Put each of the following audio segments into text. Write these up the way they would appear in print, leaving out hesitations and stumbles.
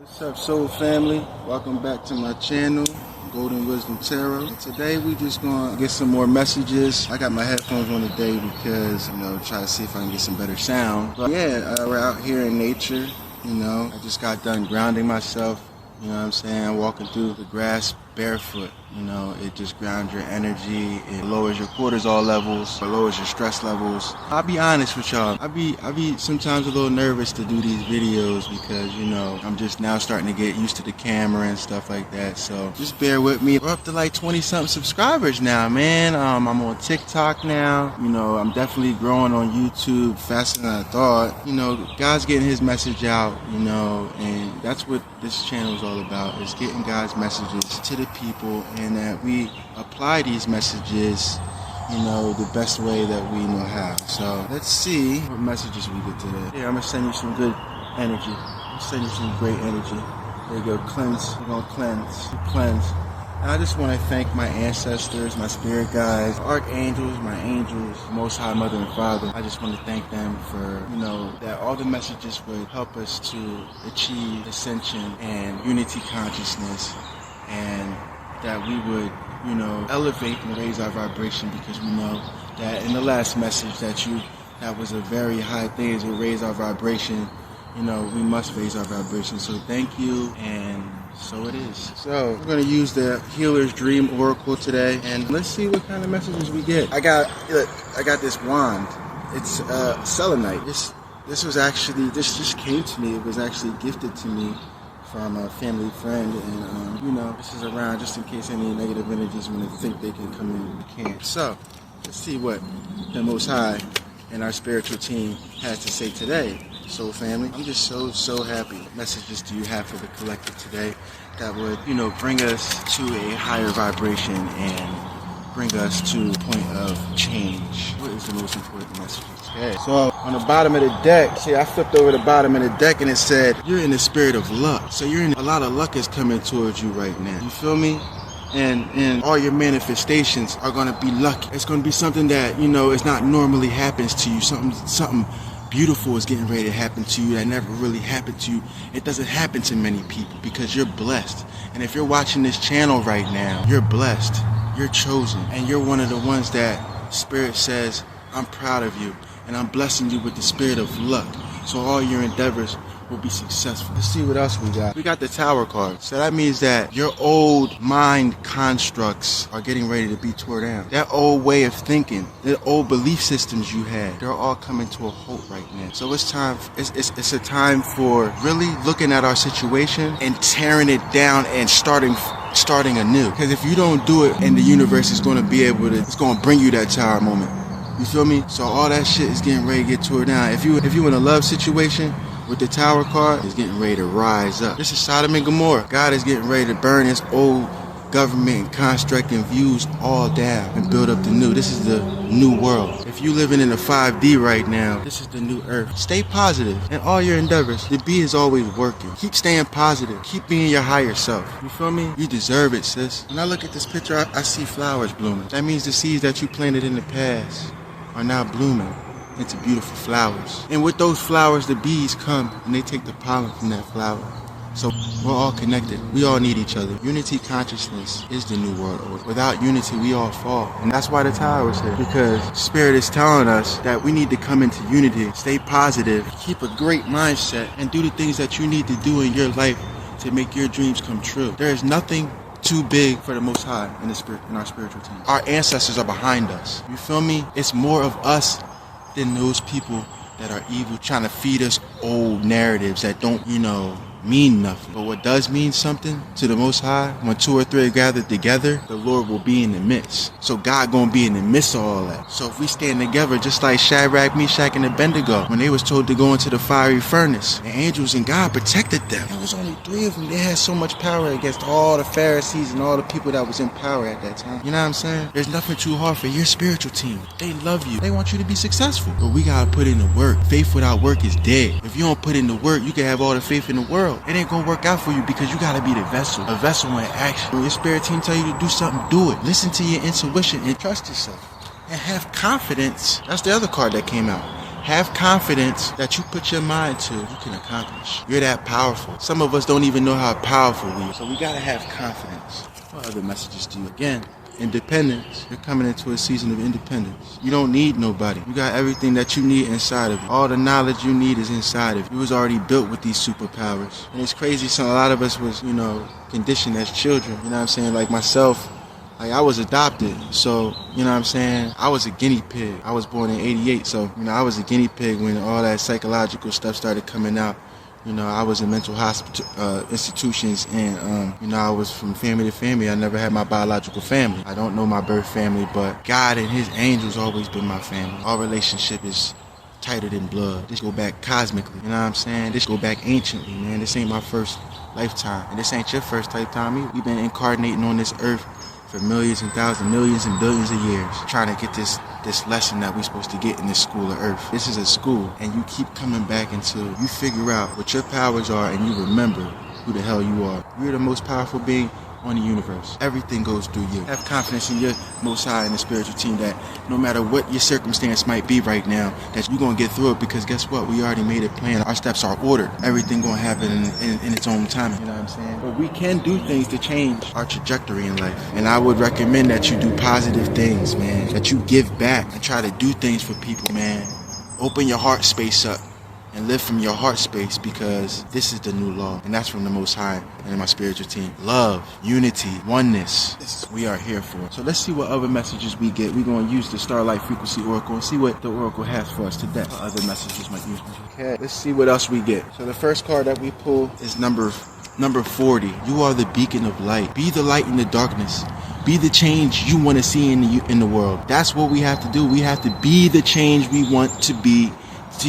What's up, Soul Family? Welcome back to my channel, Golden Wisdom Tarot. And today we just gonna get some more messages. I got my headphones on today because, try to see if I can get some better sound. But yeah, we're out here in nature, I just got done grounding myself, walking through the grass barefoot. It just grounds your energy, it lowers your cortisol levels, it lowers your stress levels. I'll be honest with y'all, I be sometimes a little nervous to do these videos because, I'm just now starting to get used to the camera and stuff like that. So just bear with me. We're up to like 20-something subscribers now, man. I'm on TikTok now. I'm definitely growing on YouTube faster than I thought. God's getting his message out, and that's what this channel is all about, is getting God's messages to the people, and that we apply these messages, the best way that we know how. So let's see what messages we get today. Yeah, I'm gonna send you some good energy. I'm send you some great energy. There you go, cleanse. We're gonna cleanse. And I just want to thank my ancestors, my spirit guides, archangels, my angels, Most High Mother and Father. I just want to thank them for, that all the messages would help us to achieve ascension and unity consciousness, and that we would, elevate and raise our vibration, because we know that in the last message that was a very high thing, is to raise our vibration. We must raise our vibration. So thank you, and so it is. So we're going to use the Healer's Dream Oracle today, and let's see what kind of messages we get. I got this wand. It's selenite. This just came to me. It was actually gifted to me from a family friend, and this is around just in case any negative energies want to think they can come in, they can't. So let's see what the Most High and our spiritual team has to say today, Soul Family. I'm just so happy. What messages do you have for the collective today that would bring us to a higher vibration and bring us to a point of change? What is the most important message? Okay, so on the bottom of the deck, see, I flipped over the bottom of the deck and it said, you're in the spirit of luck. So a lot of luck is coming towards you right now. You feel me? And all your manifestations are going to be lucky. It's going to be something that, it's not normally happens to you. Something beautiful is getting ready to happen to you that never really happened to you. It doesn't happen to many people because you're blessed. And if you're watching this channel right now, you're blessed. You're chosen, and you're one of the ones that Spirit says, I'm proud of you, and I'm blessing you with the spirit of luck, so all your endeavors will be successful. Let's see what else we got. We got the Tower card. So that means that your old mind constructs are getting ready to be torn down. That old way of thinking, the old belief systems you had, they're all coming to a halt right now. So it's time. It's a time for really looking at our situation and tearing it down and starting anew. Because if you don't do it, and the universe is going to be able to, it's going to bring you that tower moment. You feel me? So all that shit is getting ready to get torn down. If you in a love situation with the Tower card, it's getting ready to rise up. This is Sodom and Gomorrah. God is getting ready to burn his old government and construct and views all down and build up the new. This is the new world. If you living in a 5D right now, this is the new earth. Stay positive in all your endeavors. The B is always working. Keep staying positive. Keep being your higher self. You feel me? You deserve it, sis. When I look at this picture, I see flowers blooming. That means the seeds that you planted in the past are now blooming into beautiful flowers. And with those flowers, the bees come and they take the pollen from that flower. So we're all connected. We all need each other. Unity consciousness is the new world order. Without unity, we all fall. And that's why the Tower is here. Because Spirit is telling us that we need to come into unity, stay positive, keep a great mindset, and do the things that you need to do in your life to make your dreams come true. There is nothing too big for the Most High in our spiritual team. Our ancestors are behind us. You feel me? It's more of us than those people that are evil, trying to feed us old narratives that don't, mean nothing. But what does mean something to the Most High, when 2 or 3 are gathered together, the Lord will be in the midst. So God gonna be in the midst of all that. So if we stand together, just like Shadrach, Meshach, and Abednego, when they was told to go into the fiery furnace, the angels and God protected them. There was only 3 of them. They had so much power against all the Pharisees and all the people that was in power at that time. You know what I'm saying? There's nothing too hard for your spiritual team. They love you. They want you to be successful. But we gotta put in the work. Faith without work is dead. If you don't put in the work, you can have all the faith in the world. It ain't gonna work out for you because you gotta be the vessel. A vessel in action. When your spirit team tell you to do something, do it. Listen to your intuition and trust yourself. And have confidence. That's the other card that came out. Have confidence that you put your mind to, you can accomplish. You're that powerful. Some of us don't even know how powerful we are. So we gotta have confidence. What other messages do you? Again, independence. You're coming into a season of independence. You don't need nobody. You got everything that you need inside of you. All the knowledge you need is inside of you. You was already built with these superpowers. And it's crazy, so a lot of us was, conditioned as children. You know what I'm saying? Like myself, I was adopted, so, you know what I'm saying, I was a guinea pig. I was born in 88, so, I was a guinea pig when all that psychological stuff started coming out. I was in mental hospital institutions, and, I was from family to family. I never had my biological family. I don't know my birth family, but God and his angels always been my family. Our relationship is tighter than blood. This go back cosmically, you know what I'm saying? This go back anciently, man. This ain't my first lifetime, and this ain't your first lifetime. We've been incarnating on this earth for millions and thousands, millions and billions of years, trying to get this lesson that we're supposed to get in this school of earth. This is a school, and you keep coming back until you figure out what your powers are and you remember who the hell you are. You're the most powerful being on the universe. Everything goes through you. Have confidence in your Most High and the spiritual team that no matter what your circumstance might be right now, that you're going to get through it, because guess what? We already made a plan. Our steps are ordered. Everything going to happen in its own time. You know what I'm saying? But we can do things to change our trajectory in life. And I would recommend that you do positive things, man. That you give back and try to do things for people, man. Open your heart space up and live from your heart space, because this is the new law, and that's from the Most High and my spiritual team. Love, unity, oneness. This is what we are here for. So let's see what other messages we get. We're going to use the Starlight Frequency Oracle and see what the Oracle has for us today. What other messages might use. Okay, let's see what else we get. So the first card that we pull is number 40. You are the beacon of light. Be the light in the darkness. Be the change you want to see in the world. That's what we have to do. We have to be the change we want to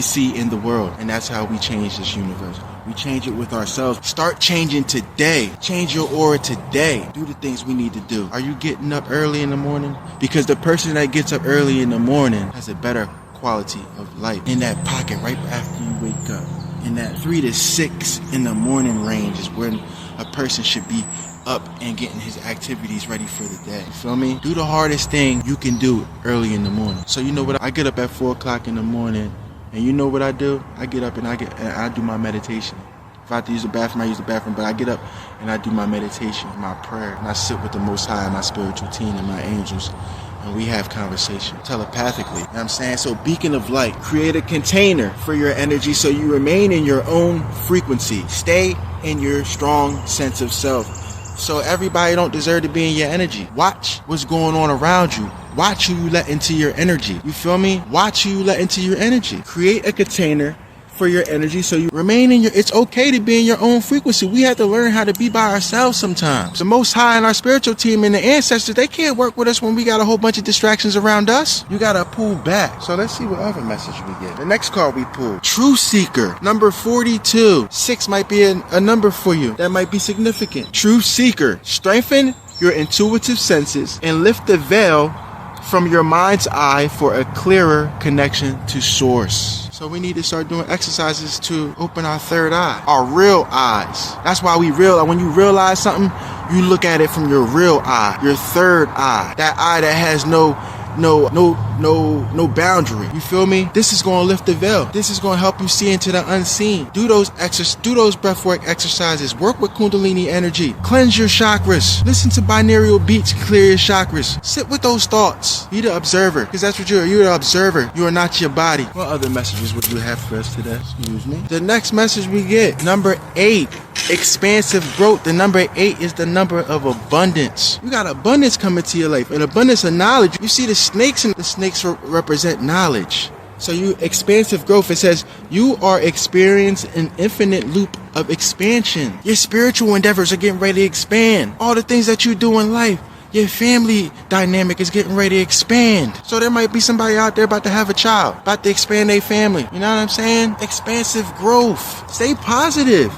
see in the world, and that's how we change this universe. We change it with ourselves. Start changing today. Change your aura today. Do the things we need to do. Are you getting up early in the morning? Because the person that gets up early in the morning has a better quality of life in that pocket right after you wake up. In that 3 to 6 in the morning range is when a person should be up and getting his activities ready for the day. You feel me? Do the hardest thing you can do early in the morning. So you know what? I get up at 4 o'clock in the morning. And you know what I do? I get up and I do my meditation. If I have to use the bathroom, I use the bathroom. But I get up and I do my meditation, my prayer. And I sit with the Most High, my spiritual team, and my angels. And we have conversation telepathically. You know what I'm saying? So beacon of light. Create a container for your energy so you remain in your own frequency. Stay in your strong sense of self. So everybody don't deserve to be in your energy. Watch what's going on around you. Watch who you let into your energy. You feel me? Watch who you let into your energy. Create a container for your energy so you remain in your... It's okay to be in your own frequency. We have to learn how to be by ourselves sometimes. The Most High and our spiritual team and the ancestors, they can't work with us when we got a whole bunch of distractions around us. You gotta pull back. So let's see what other message we get. The next card we pull, Truth Seeker, number 42. 6 might be a number for you that might be significant. Truth Seeker, strengthen your intuitive senses and lift the veil from your mind's eye for a clearer connection to source. So we need to start doing exercises to open our third eye, our real eyes. That's why we realize, when you realize something, you look at it from your real eye, your third eye, that eye that has no boundary. You feel me? This is going to lift the veil. This is going to help you see into the unseen. Do those breathwork exercises. Work with Kundalini energy. Cleanse your chakras. Listen to binaural beats. Clear your chakras. Sit with those thoughts. Be the observer, because that's what you are. You're the observer. You are not your body. What other messages would you have for us today? Excuse me. The next message we get, number 8. Expansive growth. The number 8 is the number of abundance. You got abundance coming to your life, an abundance of knowledge. You see the snakes, and the snakes represent knowledge. So you expansive growth. It says you are experiencing an infinite loop of expansion. Your spiritual endeavors are getting ready to expand. All the things that you do in life, your family dynamic is getting ready to expand. So there might be somebody out there about to have a child, about to expand their family. You know what I'm saying? Expansive growth. Stay positive.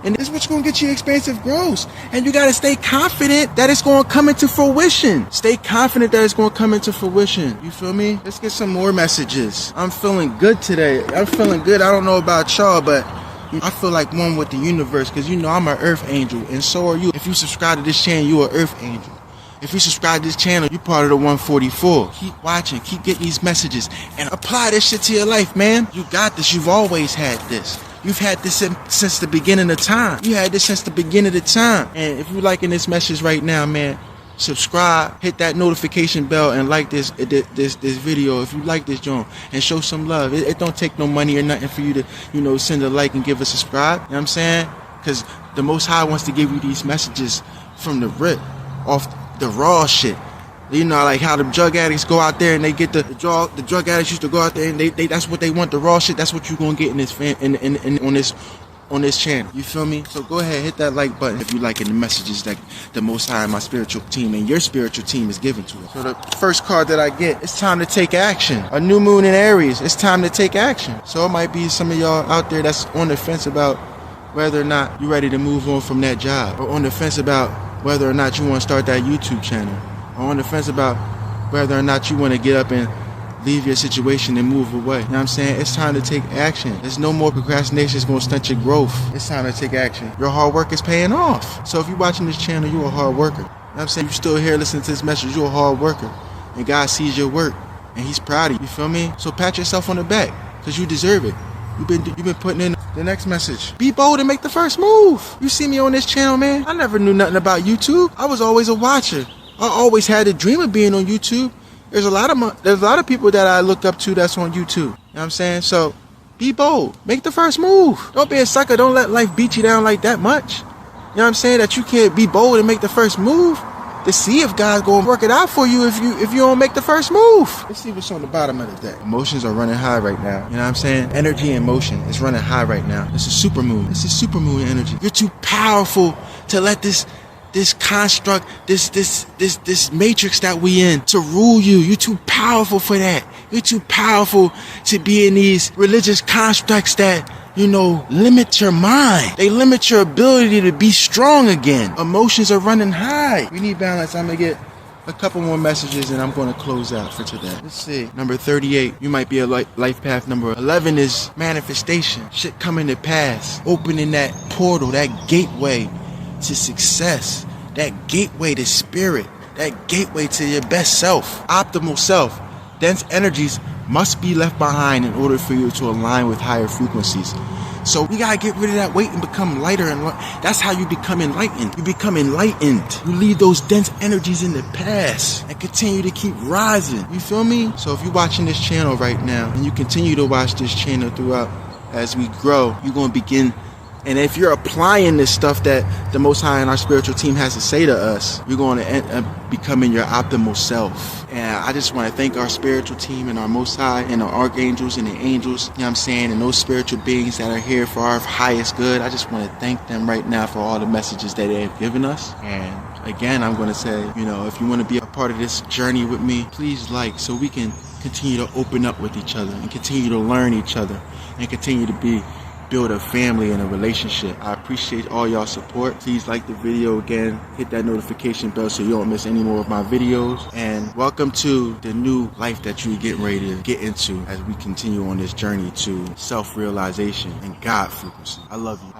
And this is what's going to get you expansive growth. And you got to stay confident that it's going to come into fruition. Stay confident that it's going to come into fruition. You feel me? Let's get some more messages. I'm feeling good today. I'm feeling good. I don't know about y'all, but I feel like one with the universe, because you know I'm an earth angel, and so are you. If you subscribe to this channel, you're an earth angel. If you subscribe to this channel, you're part of the 144. Keep watching, keep getting these messages, and apply this shit to your life, man. You got this. You've always had this. You've had this since the beginning of time. You had this since the beginning of the time. And if you're liking this message right now, man, subscribe, hit that notification bell, and like this video if you like this joint, and show some love. It don't take no money or nothing for you to, you know, send a like and give a subscribe. You know what I'm saying? Because the Most High wants to give you these messages from the rip, off the raw shit. You know, like how the drug addicts go out there and they get the drug addicts used to go out there and they that's what they want, the raw shit. That's what you're gonna get in this on this channel. You feel me? So go ahead, hit that like button if you liking the messages that the Most High and my spiritual team and your spiritual team is giving to us. So the first card that I get, it's time to take action. A new moon in Aries, it's time to take action. So it might be some of y'all out there that's on the fence about whether or not you're ready to move on from that job, or on the fence about whether or not you want to start that YouTube channel, or on the fence about whether or not you want to get up and leave your situation and move away. You know what I'm saying? It's time to take action. There's no more procrastination. It's going to stunt your growth. It's time to take action. Your hard work is paying off. So if you're watching this channel, you're a hard worker. You know what I'm saying? You're still here listening to this message, you're a hard worker. And God sees your work, and He's proud of you. You feel me? So pat yourself on the back, because you deserve it. You've been putting in. The next message: be bold and make the first move. You see me on this channel, man. I never knew nothing about YouTube. I was always a watcher. I always had a dream of being on YouTube. There's a lot of people that I look up to that's on YouTube. You know what I'm saying? So be bold. Make the first move. Don't be a sucker. Don't let life beat you down like that much. You know what I'm saying? That you can't be bold and make the first move to see if God's going to work it out for you if you don't make the first move. Let's see what's on the bottom of the deck. Emotions are running high right now. You know what I'm saying? Energy and motion is running high right now. It's a super moon. It's a super moon energy. You're too powerful to let this construct, this matrix that we in, to rule you. You're too powerful for that. You're too powerful to be in these religious constructs that, you know, limit your mind. They limit your ability to be strong again. Emotions are running high. We need balance. I'm gonna get a couple more messages and I'm gonna close out for today. Let's see. Number 38, you might be a life path. Number 11 is manifestation. Shit coming to pass. Opening that portal, that gateway to success, that gateway to spirit, that gateway to your best self, optimal self. Dense energies must be left behind in order for you to align with higher frequencies. So we gotta get rid of that weight and become lighter, and that's how you become enlightened. You become enlightened. You leave those dense energies in the past and continue to keep rising. You feel me? So if you're watching this channel right now and you continue to watch this channel throughout as we grow, you're gonna begin. And if you're applying this stuff that the Most High and our spiritual team has to say to us, you're going to end up becoming your optimal self. And I just want to thank our spiritual team and our Most High and our archangels and the angels, you know what I'm saying, and those spiritual beings that are here for our highest good. I just want to thank them right now for all the messages that they have given us. And again, I'm going to say, you know, if you want to be a part of this journey with me, please like, so we can continue to open up with each other and continue to learn each other and continue to build a family and a relationship. I appreciate all y'all support. Please like the video again, hit that notification bell so you don't miss any more of my videos, and welcome to the new life that you're getting ready to get into as we continue on this journey to self-realization and God frequency. I love you.